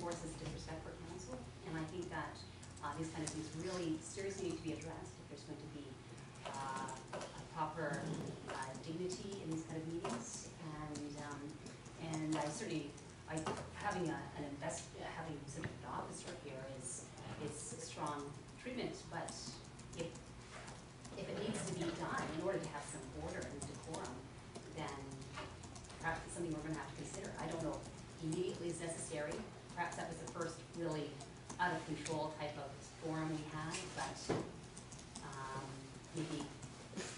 reinforces disrespect for council, and I think that these kind of things really seriously need to be addressed if there's going to be a proper dignity in these kind of meetings. And I certainly, having some officer here is strong treatment, but if it needs to be done in order to have some order and decorum, then perhaps it's something we're going to have to consider. I don't know if immediately is necessary. Perhaps that was the first really out of control type of forum we had, but maybe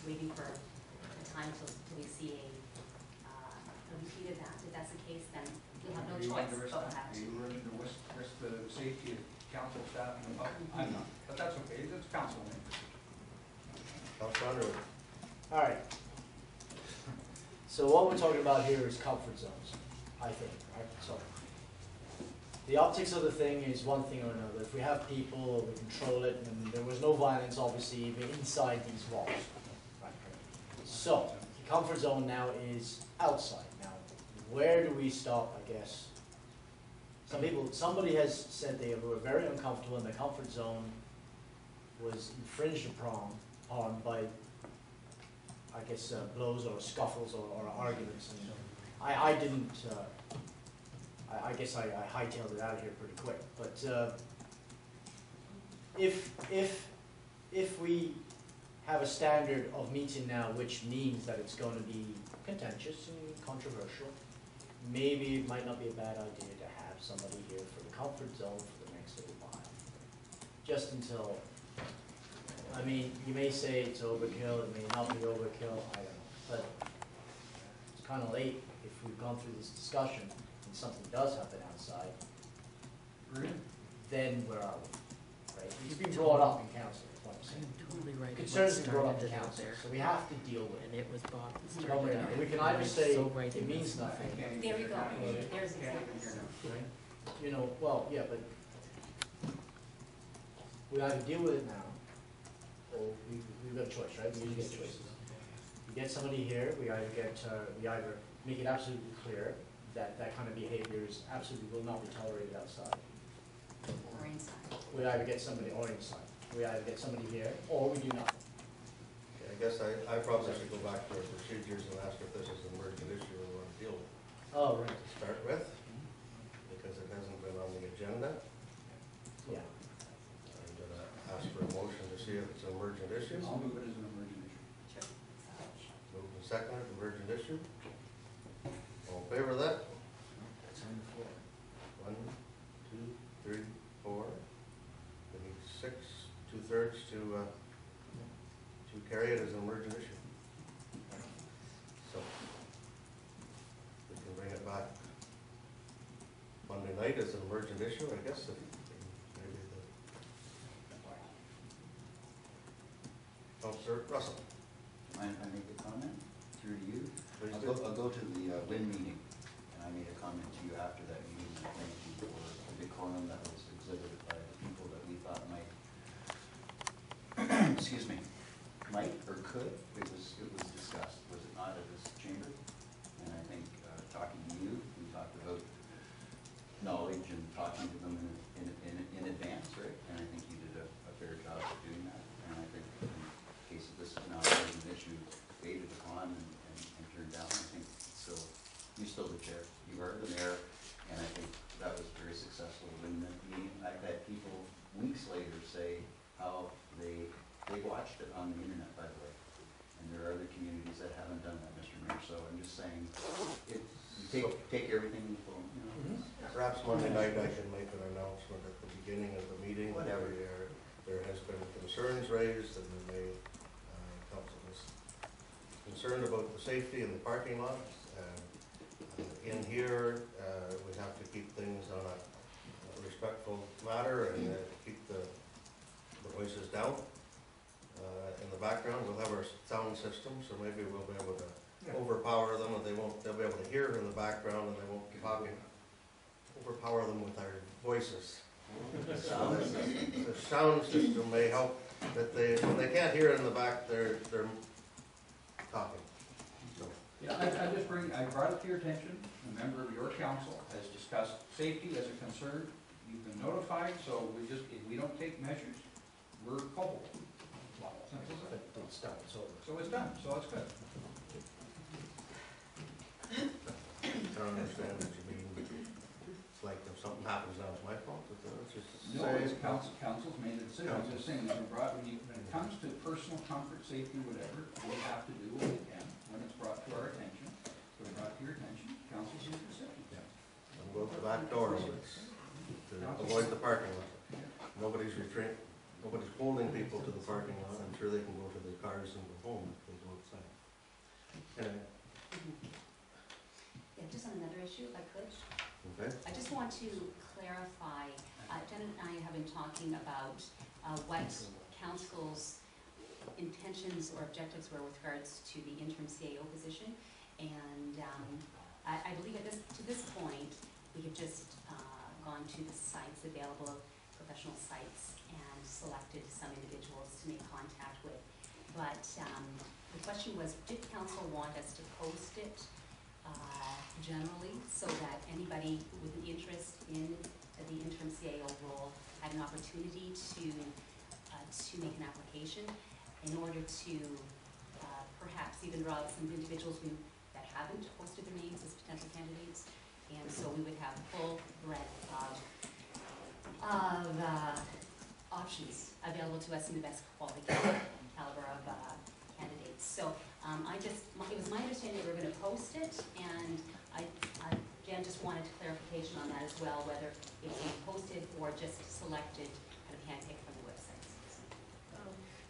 waiting for a time till we see a repeat of that. If that's the case, then we'll have no choice, but we'll have to. You were to risk the safety of council staff and the public. I'm not, but that's okay. It's council members. All right. So what we're talking about here is comfort zones, I think, right? So the optics of the thing is one thing or another. If we have people, we control it, and there was no violence, obviously, even inside these walls. Right. So the comfort zone now is outside. Now, where do we stop, I guess? Somebody has said they were very uncomfortable in the comfort zone was infringed upon by, I guess, blows or scuffles or arguments. And I didn't, I guess I hightailed it out of here pretty quick. But if we have a standard of meeting now, which means that it's going to be contentious and controversial, maybe it might not be a bad idea to have somebody here for the comfort zone for the next little while. Just until, I mean, you may say it's overkill, it may not be overkill, I don't know. But it's kind of late if we've gone through this discussion and something does happen outside. Then where are we? Right? It's been brought up in council, is what I'm saying. Totally right. Concerns have been brought up in council, so we have to deal with And it. it was Bob that No, started it. we can either say So right it means nothing. There we go. There's examples. Right? You know, well, yeah, but we either deal with it now, or we've got a choice, right? We usually get choices. We get somebody here, we either make it absolutely clear that that kind of behavior is absolutely will not be tolerated outside. Or inside. We either get somebody, or inside. We either get somebody here, or we do nothing. Okay, I guess I probably should go back to our procedures and ask if this is an emergent issue we want to deal with. Oh, right. To start with, because it hasn't been on the agenda. Yeah. I'm going to ask for a motion to see if it's an emergent issue. I'll move it as an emergent issue. Sure. Moved and seconded, emergent issue. All in favor of that? It's on the floor. 1, 2, 3, 4. We need 6, 2/3 to carry it as an emergent issue. So we can bring it back Monday night as an emergent issue, I guess. If maybe Councillor Russell. Mind if I make a comment through to you? Please I'll do. go to the Lynn meeting, and I made a comment to you after that meeting. Thank you for the decorum that was exhibited by the people that we thought might, excuse me, might or could. It was discussed, was it not, at this chamber? And I think talking to you, we talked about knowledge and talking to them in advance, right? And I think you did a fair job of doing that. And I think in case of this is now an issue debated upon and turned down, I think you're still the chair. You are the mayor, and I think that was very successful in the meeting. I've had people weeks later say how they watched it on the internet, by the way. And there are other communities that haven't done that, Mr. Mayor. So I'm just saying, you take everything in full. You know. Perhaps Monday night I can make an announcement at the beginning of the meeting. Whatever. There has been concerns raised, and council is concerned about the safety in the parking lot. In here, we have to keep things on a respectful matter and keep the voices down. In the background, we'll have our sound system, so maybe we'll be able to overpower them, and they'll be able to hear in the background, and they won't be talking. Overpower them with our voices. The sound system may help that when they can't hear it in the back, they're talking. So Yeah, I brought it to your attention, a member of your council has discussed safety as a concern. You've been notified, so if we don't take measures, we're culpable. Simple as that. But it's done, it's over. So it's done, so it's good. I don't understand what you mean. It's like if something happens now, it's my fault. It's just No, say- it's council's made the decision. I'm just saying, when it comes to personal comfort, safety, whatever, we have to do what we can when it's brought to our attention. When it's brought to your attention, council's made the decision. And go to the back door to avoid the parking lot. Nobody's holding people to the parking lot. I'm sure they can go to their cars and go home if they go outside. Anyway, Yeah, just on another issue, if I could. okay? I just want to clarify, Jen and I have been talking about what council's intentions or objectives were with regards to the interim CAO position. And I believe to this point, we have just gone to the sites available, professional sites, and selected some individuals to make contact with. But the question was, did council want us to post it generally so that anybody with an interest in the interim CAO role had an opportunity to make an application in order to perhaps even draw out some individuals that haven't posted their names as potential candidates. And so we would have full breadth of options available to us in the best quality caliber of candidates. So it was my understanding that we were going to post it, and I again just wanted clarification on that as well, whether it's being posted or just selected, kind of handpicked from the websites.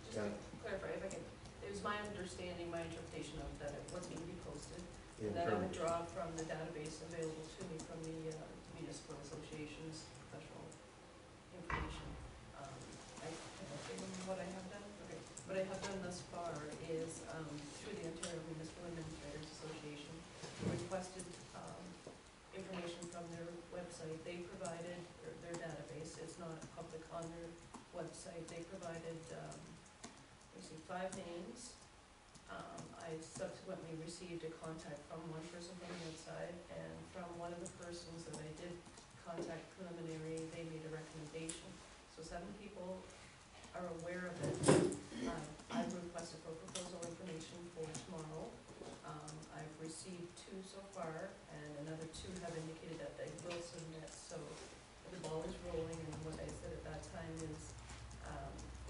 Just to clarify, if I can, it was my understanding, my interpretation of that it was going to be posted, and that I would draw from the database available to me from the municipal associations, professional information. I don't remember what I have done. Okay, what I have done thus far is through the Ontario Municipal Administrators Association, requested information from their website. They provided their database. It's not public on their website. They provided, let's see, 5 names. I subsequently received a contact from one person from the outside, and from one of the persons that I did contact preliminary, they made a recommendation. So 7 people are aware of it. I've requested for proposal information for tomorrow. I've received 2 so far, and another 2 have indicated that they will submit. So the ball is rolling, and what I said at that time is,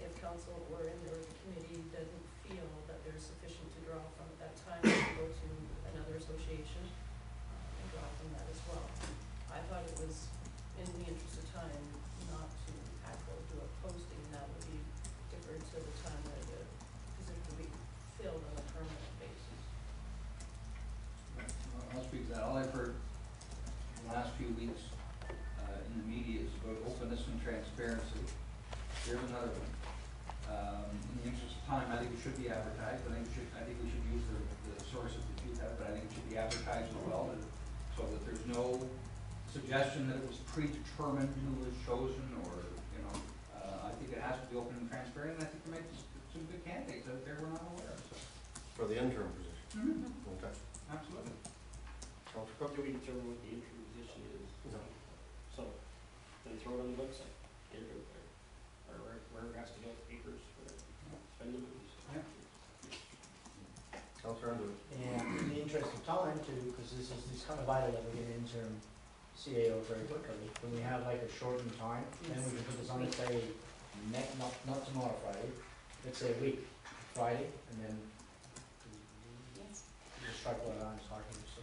if council or the committee doesn't feel that there's sufficient to draw from at that time, we can go to another association and draw from that as well. I thought it was in the interest of time not to do a posting. That would be deferred to the time that the position would be filled on a permanent basis. I'll speak to that. All I've heard in the last few weeks in the media is about openness and transparency. Here's another one. In the interest of time, I think it should be advertised. I think we should use the sources that you have, but I think it should be advertised as well, so that there's no suggestion that it was predetermined who was chosen, or I think it has to be open and transparent. And I think there might be some good candidates out there we're not aware of. So. For the interim position. Okay. Absolutely. Councilor Cook? Do we determine what the interim position is? No. So, then throw it on the website, get it out there, or wherever it has to go, papers, whatever, spend the movies. Yeah. Councilor Underwood? And in the interest of time too, because it's kind of vital that we get an interim CAO very quickly. When we have like a shortened time, then we can put this on, let's say, not tomorrow Friday, let's say a week, Friday, and then Yes. just strike while the iron's hot, so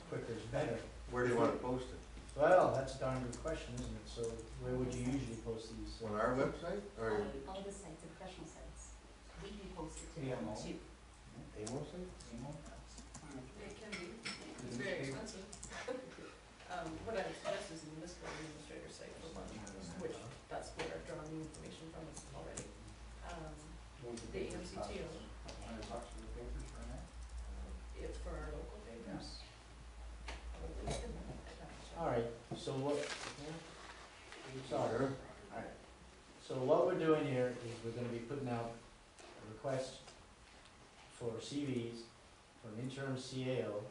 quicker is better. Where do you want it posted? Well, that's a darn good question, isn't it? So where would you usually post these? On our website or All the sites, the professional sites, we can post it to Yeah, them no. too. AMO site? It can be, it's very expensive. What I would suggest is the municipal administrator site for one, which that's where I've drawn the information from already. The AMCTO, it's for our local papers. All right, so what, sorry. Sure. Alright, so what we're doing here is we're gonna be putting out a request for CVs for an interim CAO